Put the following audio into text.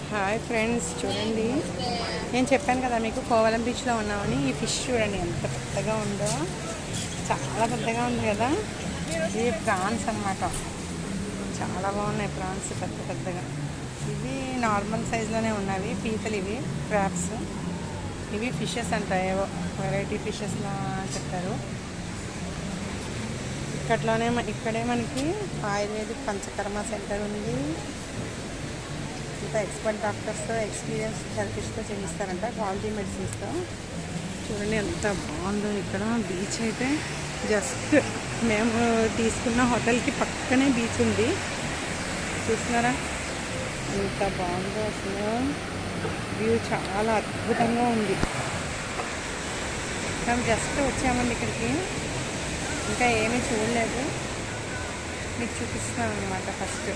Hi friends, చూడండి. నేను చెప్పాను కదా మీకు కోవలం బీచ్లో ఉన్నామని. ఈ ఫిష్ చూడండి ఎంత పెద్దగా ఉందో, చాలా పెద్దగా ఉంది కదా. ఇవి ప్రాన్స్ అన్నమాట. చాలా బాగున్నాయి ప్రాన్స్, పెద్ద పెద్దగా. ఇవి నార్మల్ సైజులోనే ఉన్నవి పీతలు, ఇవి క్రాబ్స్. ఇవి ఫిషెస్ అంట, ఏవో వెరైటీ ఫిషెస్లా చెప్పారు. ఇక్కడే మనకి ఆయుర్వేదిక్ పంచకర్మ సెంటర్ ఉంది. ఇంకా ఎక్స్పర్ట్ డాక్టర్స్తో, ఎక్స్పీరియన్స్ థెరపిస్ట్తో చేయిస్తారంట, క్వాలిటీ మెడిసిన్స్తో. చూడండి ఎంత బాగుందో ఇక్కడ. బీచ్ అయితే జస్ట్ మేము తీసుకున్న హోటల్కి పక్కనే బీచ్ ఉంది. చూస్తున్నారా ఎంత బాగుందో అసలు. వ్యూ చాలా అద్భుతంగా ఉంది. మేము జస్ట్ వచ్చామండి ఇక్కడికి, ఇంకా ఏమీ చూడలేదు. మీకు చూపిస్తున్నాను అనమాట ఫస్ట్.